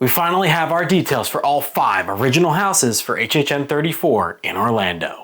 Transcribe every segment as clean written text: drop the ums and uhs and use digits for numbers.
We finally have our details for all 5 original houses for HHN 34 in Orlando.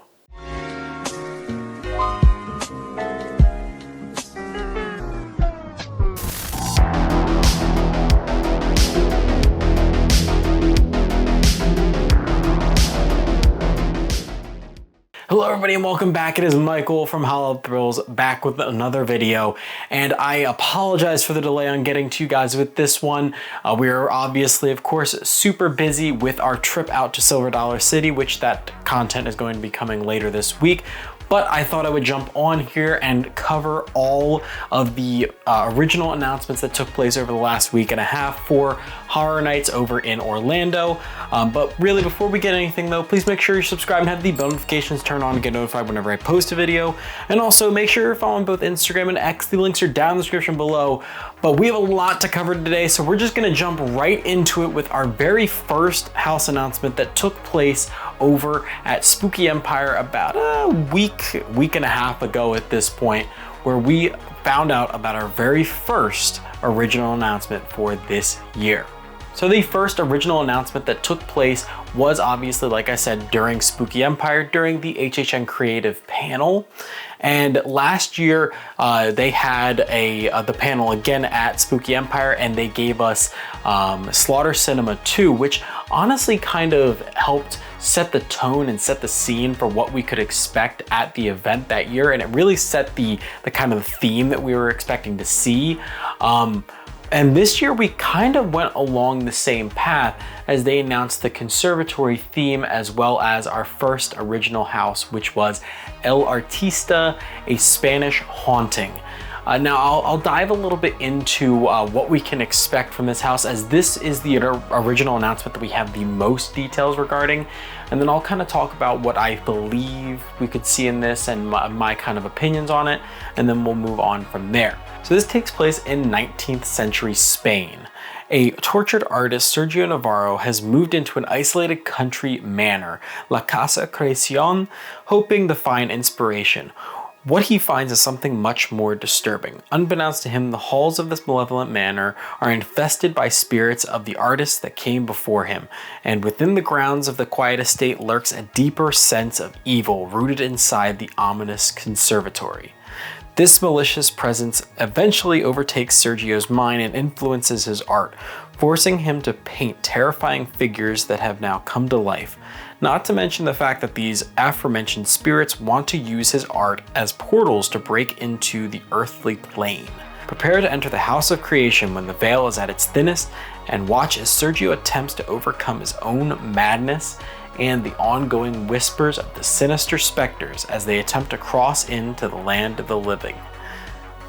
Hello everybody and welcome back. It is Michael from Hollow Thrills back with another video, and I apologize for the delay on getting to you guys with this one. We are obviously, of course, super busy with our trip out to Silver Dollar City, which that content is going to be coming later this week. But I thought I would jump on here and cover all of the original announcements that took place over the last week and a half for Horror Nights over in Orlando. But really, before we get anything though, please make sure you subscribe and have the bell notifications turned on to get notified whenever I post a video. And also make sure you're following both Instagram and X. The links are down in the description below. But we have a lot to cover today, so we're just gonna jump right into it with our very first house announcement that took place over at Spooky Empire about a week and a half ago at this point, where we found out about our very first original announcement for this year. So the first original announcement that took place was obviously, like I said, during Spooky Empire, during the HHN Creative panel. And last year, they had the panel again at Spooky Empire, and they gave us Slaughter Cinema 2, which honestly kind of helped set the tone and set the scene for what we could expect at the event that year. And it really set the kind of theme that we were expecting to see. And this year we kind of went along the same path as they announced the conservatory theme, as well as our first original house, which was El Artista, a Spanish haunting. Now I'll dive a little bit into what we can expect from this house, as this is the original announcement that we have the most details regarding. And then I'll kind of talk about what I believe we could see in this and my kind of opinions on it, and then we'll move on from there. So this takes place in 19th century Spain. A tortured artist, Sergio Navarro, has moved into an isolated country manor, La Casa Creacion, hoping to find inspiration. What he finds is something much more disturbing. Unbeknownst to him, the halls of this malevolent manor are infested by spirits of the artists that came before him, and within the grounds of the quiet estate lurks a deeper sense of evil rooted inside the ominous conservatory. This malicious presence eventually overtakes Sergio's mind and influences his art, forcing him to paint terrifying figures that have now come to life. Not to mention the fact that these aforementioned spirits want to use his art as portals to break into the earthly plane. Prepare to enter the house of creation when the veil is at its thinnest, and watch as Sergio attempts to overcome his own madness and the ongoing whispers of the sinister specters as they attempt to cross into the land of the living,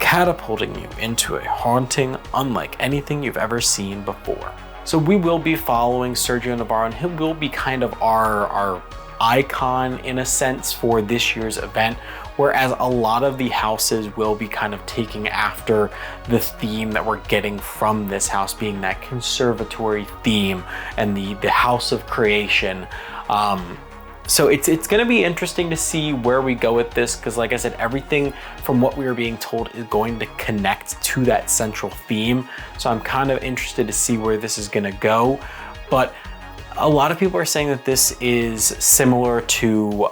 catapulting you into a haunting unlike anything you've ever seen before. So we will be following Sergio Navarro, and he will be kind of our icon in a sense for this year's event, whereas a lot of the houses will be kind of taking after the theme that we're getting from this house, being that conservatory theme and the house of creation. So it's going to be interesting to see where we go with this, because like I said, everything from what we were being told is going to connect to that central theme. So I'm kind of interested to see where this is going to go. But a lot of people are saying that this is similar to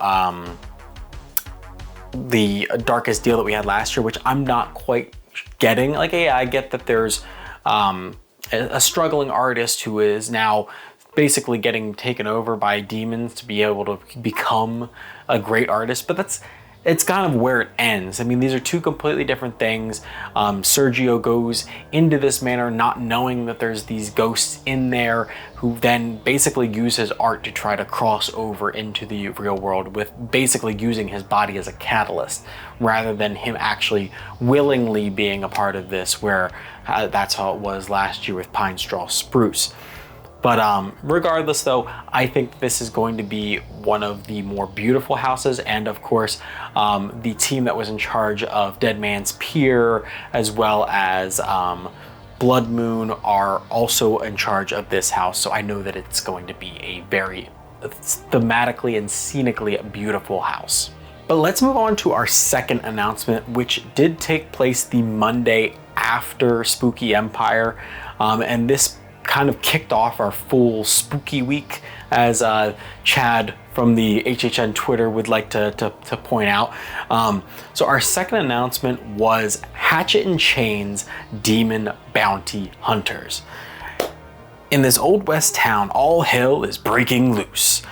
the Darkest Deal that we had last year, which I'm not quite getting. Like, yeah, I get that there's a struggling artist who is now basically getting taken over by demons to be able to become a great artist, but it's kind of where it ends. I mean, these are two completely different things. Sergio goes into this manor not knowing that there's these ghosts in there, who then basically use his art to try to cross over into the real world, with basically using his body as a catalyst rather than him actually willingly being a part of this, where that's how it was last year with Pine Straw Spruce. But regardless though, I think this is going to be one of the more beautiful houses. And of course, the team that was in charge of Dead Man's Pier, as well as Blood Moon, are also in charge of this house. So I know that it's going to be a very thematically and scenically beautiful house. But let's move on to our second announcement, which did take place the Monday after Spooky Empire. And this kind of kicked off our full spooky week, as Chad from the HHN Twitter would like to point out. So our second announcement was Hatchet and Chains Demon Bounty Hunters. In this Old West town, all hell is breaking loose.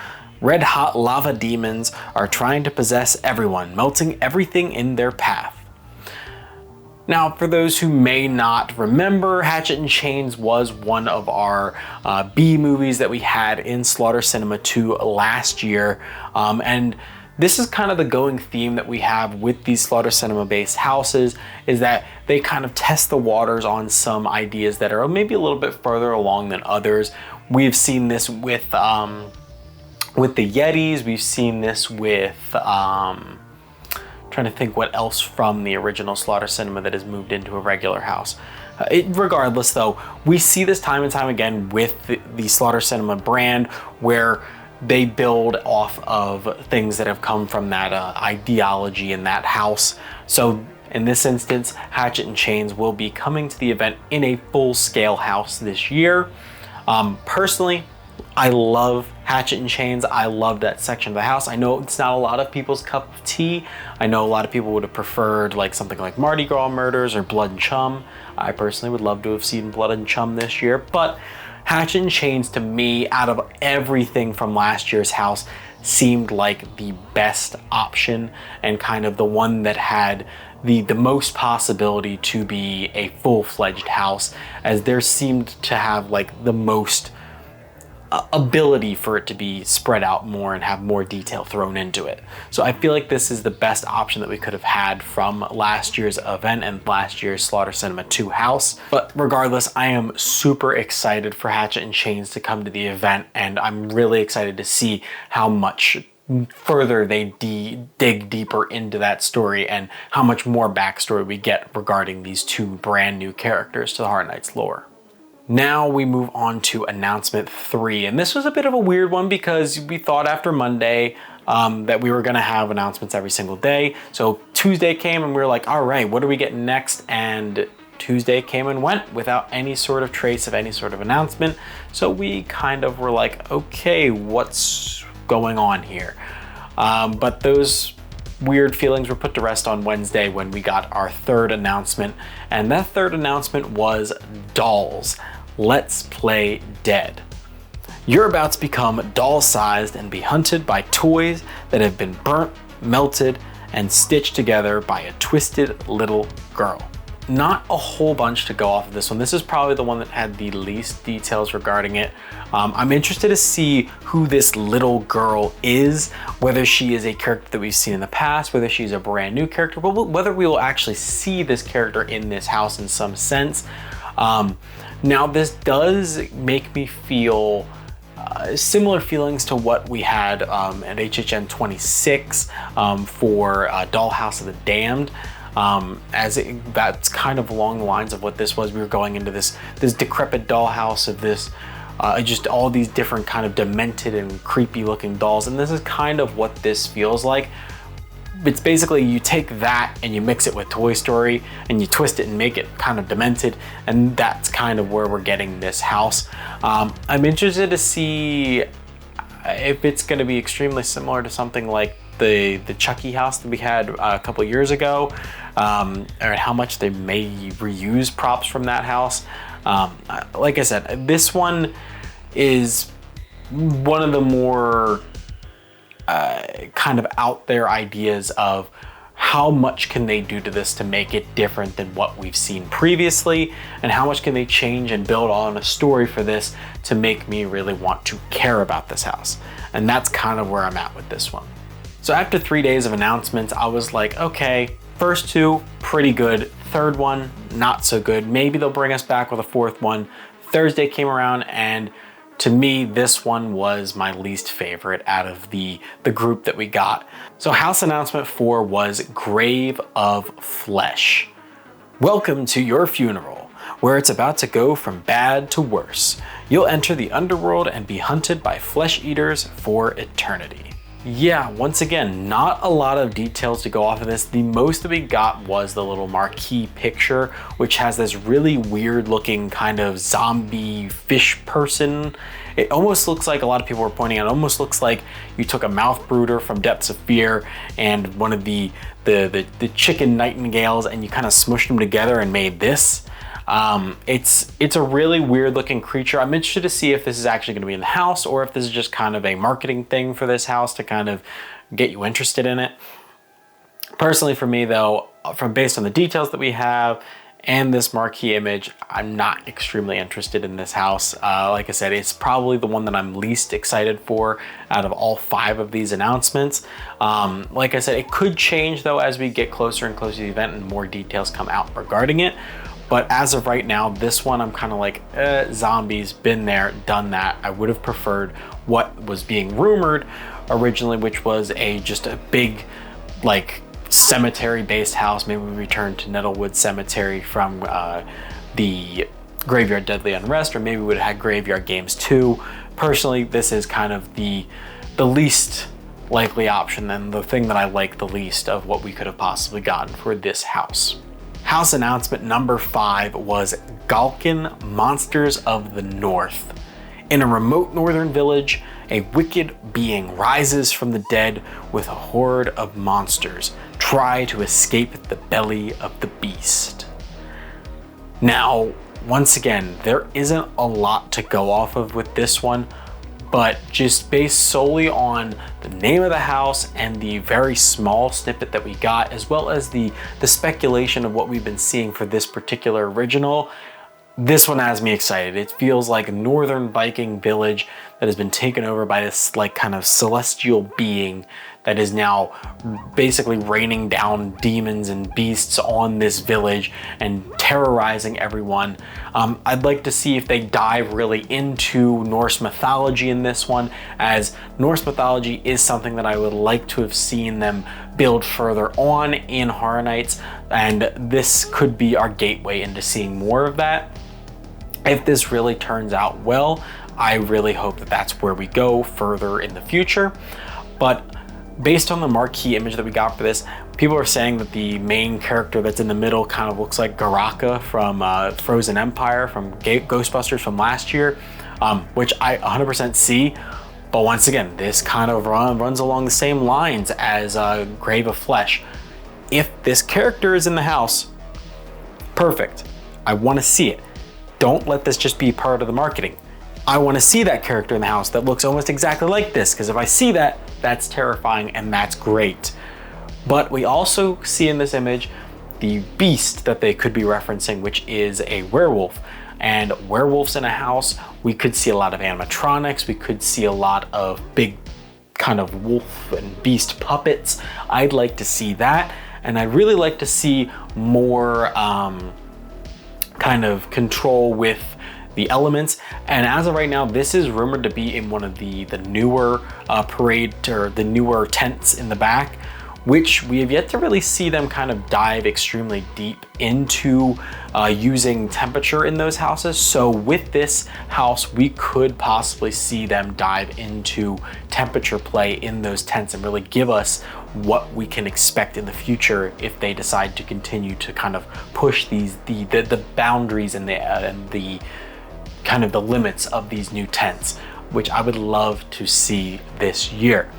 Red-hot lava demons are trying to possess everyone, melting everything in their path. Now, for those who may not remember, Hatchet and Chains was one of our B movies that we had in Slaughter Cinema 2 last year. And this is kind of the going theme that we have with these Slaughter Cinema based houses, is that they kind of test the waters on some ideas that are maybe a little bit further along than others. We've seen this with the Yetis, we've seen this with, trying to think what else from the original Slaughter Cinema that has moved into a regular house. Regardless though, we see this time and time again with the Slaughter Cinema brand, where they build off of things that have come from that ideology in that house. So in this instance, Hatchet and Chains will be coming to the event in a full-scale house this year. Personally, I love Hatchet and Chains. I love that section of the house. I know it's not a lot of people's cup of tea. I know a lot of people would have preferred like something like Mardi Gras Murders or Blood and Chum. I personally would love to have seen Blood and Chum this year, but Hatchet and Chains, to me, out of everything from last year's house, seemed like the best option and kind of the one that had the most possibility to be a full-fledged house, as there seemed to have like the most ability for it to be spread out more and have more detail thrown into it. So I feel like this is the best option that we could have had from last year's event and last year's Slaughter Cinema 2 house. But regardless, I am super excited for Hatchet and Chains to come to the event, and I'm really excited to see how much further they dig deeper into that story and how much more backstory we get regarding these two brand new characters to the Horror Nights lore. Now we move on to announcement 3, and this was a bit of a weird one because we thought after Monday that we were gonna have announcements every single day. So Tuesday came and we were like, all right, what are we getting next? And Tuesday came and went without any sort of trace of any sort of announcement. So we kind of were like, okay, what's going on here? But those weird feelings were put to rest on Wednesday when we got our third announcement, and that third announcement was Dolls. Let's Play Dead. You're about to become doll-sized and be hunted by toys that have been burnt, melted, and stitched together by a twisted little girl. Not a whole bunch to go off of this one. This is probably the one that had the least details regarding it. I'm interested to see who this little girl is, whether she is a character that we've seen in the past, whether she's a brand new character, but whether we will actually see this character in this house in some sense. Now this does make me feel similar feelings to what we had at HHN 26 for Dollhouse of the Damned. That's kind of along the lines of what this was. We were going into this decrepit dollhouse of this, just all these different kind of demented and creepy looking dolls. And this is kind of what this feels like. It's basically you take that and you mix it with Toy Story and you twist it and make it kind of demented. And that's kind of where we're getting this house. I'm interested to see if it's going to be extremely similar to something like the Chucky house that we had a couple years ago, or how much they may reuse props from that house. Like I said, this one is one of the more kind of out there ideas of how much can they do to this to make it different than what we've seen previously, and how much can they change and build on a story for this to make me really want to care about this house. And that's kind of where I'm at with this one. So after 3 days of announcements, I was like, okay, first two, pretty good. Third one, not so good. Maybe they'll bring us back with a fourth one. Thursday came around, and to me, this one was my least favorite out of the group that we got. So house announcement 4 was Grave of Flesh. Welcome to your funeral, where it's about to go from bad to worse. You'll enter the underworld and be hunted by flesh eaters for eternity. Yeah, once again, not a lot of details to go off of this. The most that we got was the little marquee picture, which has this really weird looking kind of zombie fish person. It almost looks like, a lot of people were pointing out, it almost looks like you took a mouth brooder from Depths of Fear and one of the chicken nightingales, and you kind of smushed them together and made this. It's a really weird looking creature. I'm interested to see if this is actually going to be in the house or if this is just kind of a marketing thing for this house to kind of get you interested in it. Personally, for me though, based on the details that we have and this marquee image, I'm not extremely interested in this house. Like I said, it's probably the one that I'm least excited for out of all 5 of these announcements. Like I said, it could change though as we get closer and closer to the event and more details come out regarding it. But as of right now, this one, I'm kind of like, zombies, been there, done that. I would have preferred what was being rumored originally, which was just a big, like, cemetery-based house. Maybe we return to Nettlewood Cemetery from the Graveyard Deadly Unrest, or maybe we would have had Graveyard Games 2. Personally, this is kind of the least likely option and the thing that I like the least of what we could have possibly gotten for this house. House announcement number 5 was Galkan Monsters of the North. In a remote northern village, a wicked being rises from the dead with a horde of monsters. Try to escape the belly of the beast. Now, once again, there isn't a lot to go off of with this one, but just based solely on the name of the house and the very small snippet that we got, as well as the speculation of what we've been seeing for this particular original, this one has me excited. It feels like a northern Viking village that has been taken over by this like kind of celestial being that is now basically raining down demons and beasts on this village and terrorizing everyone. I'd like to see if they dive really into Norse mythology in this one, as Norse mythology is something that I would like to have seen them build further on in Horror Nights, and this could be our gateway into seeing more of that. If this really turns out well, I really hope that that's where we go further in the future. But based on the marquee image that we got for this, people are saying that the main character that's in the middle kind of looks like Garaka from Frozen Empire from Ghostbusters from last year, which I 100% see. But once again, this kind of runs along the same lines as Grave of Flesh. If this character is in the house, perfect. I want to see it. Don't let this just be part of the marketing. I want to see that character in the house that looks almost exactly like this, because if I see that, that's terrifying and that's great. But we also see in this image the beast that they could be referencing, which is a werewolf. And werewolves in a house, we could see a lot of animatronics, we could see a lot of big kind of wolf and beast puppets. I'd like to see that, and I'd really like to see more kind of control with the elements. And as of right now, this is rumored to be in one of the newer parade, or the newer tents in the back, which we have yet to really see them kind of dive extremely deep into using temperature in those houses. So with this house, we could possibly see them dive into temperature play in those tents and really give us what we can expect in the future if they decide to continue to kind of push the boundaries and the kind of the limits of these new tents, which I would love to see this year.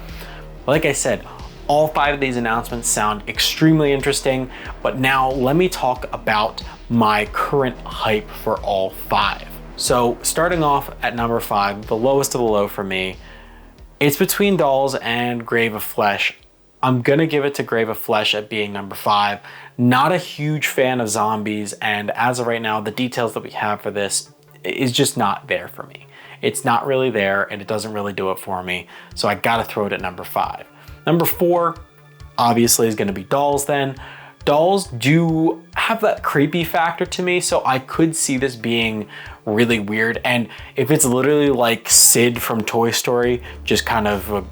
Like I said, all 5 of these announcements sound extremely interesting, but now let me talk about my current hype for all 5. So starting off at number 5, the lowest of the low for me, it's between Dolls and Grave of Flesh. I'm gonna give it to Grave of Flesh at being number 5. Not a huge fan of zombies, and as of right now, the details that we have for this is just not there for me. It's not really there, and it doesn't really do it for me, so I gotta throw it at number 5. Number 4, obviously, is gonna be Dolls then. Dolls do have that creepy factor to me, so I could see this being really weird. And if it's literally like Sid from Toy Story, just kind of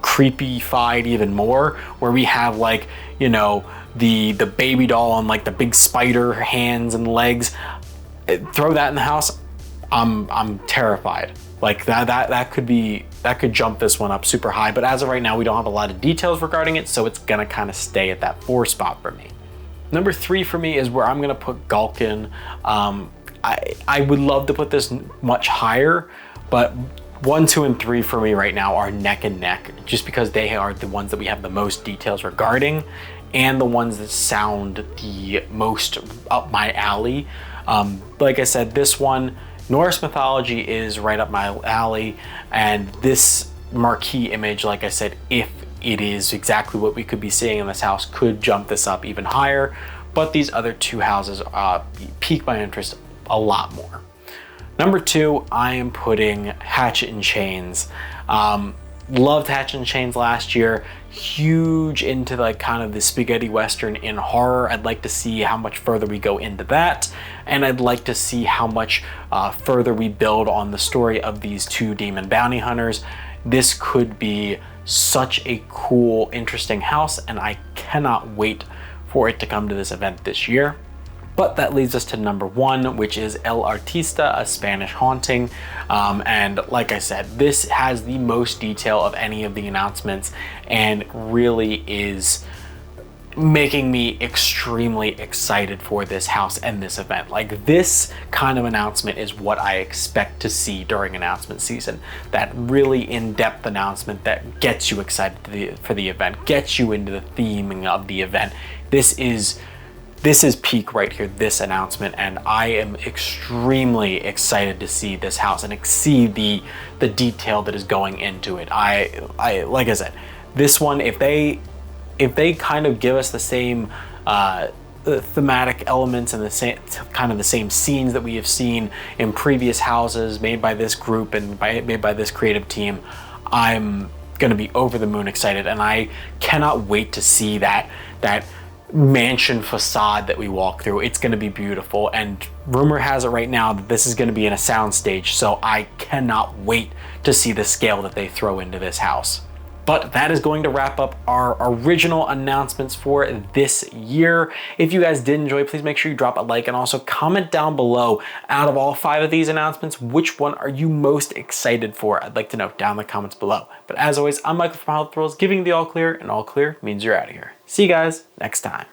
creepy-fied even more, where we have like, you know, the baby doll and like the big spider hands and legs, throw that in the house, I'm terrified. Like that could jump this one up super high, but as of right now, we don't have a lot of details regarding it, so it's gonna kind of stay at that 4 spot for me. Number 3 for me is where I'm gonna put Galkan. I would love to put this much higher, but 1, 2, and 3 for me right now are neck and neck, just because they are the ones that we have the most details regarding, and the ones that sound the most up my alley. Like I said, this one, Norse mythology is right up my alley, and this marquee image, like I said, if it is exactly what we could be seeing in this house, could jump this up even higher, but these other 2 houses pique my interest a lot more. Number 2, I am putting Hatchet and Chains. Loved Hatchet and Chains last year. Huge into like kind of the spaghetti western in horror. I'd like to see how much further we go into that, and I'd like to see how much further we build on the story of these 2 demon bounty hunters. This could be such a cool, interesting house, and I cannot wait for it to come to this event this year. But that leads us to number 1, which is El Artista, a Spanish haunting. And like I said, this has the most detail of any of the announcements and really is making me extremely excited for this house and this event. Like, this kind of announcement is what I expect to see during announcement season. That really in-depth announcement that gets you excited for the event, gets you into the theming of the event. This is peak right here, this announcement, and I am extremely excited to see this house and see the detail that is going into it. I like I said, this one, if they kind of give us the same thematic elements and the same scenes that we have seen in previous houses made by this group and made by this creative team, I'm gonna be over the moon excited, and I cannot wait to see that mansion facade that we walk through. It's going to be beautiful, and rumor has it right now that this is going to be in a sound stage, so I cannot wait to see the scale that they throw into this house. But that is going to wrap up our original announcements for this year. If you guys did enjoy, please make sure you drop a like and also comment down below, out of all 5 of these announcements, which one are you most excited for? I'd like to know down in the comments below. But as always, I'm Michael from Hollywood Thrills, giving you the all clear, and all clear means you're out of here. See you guys next time.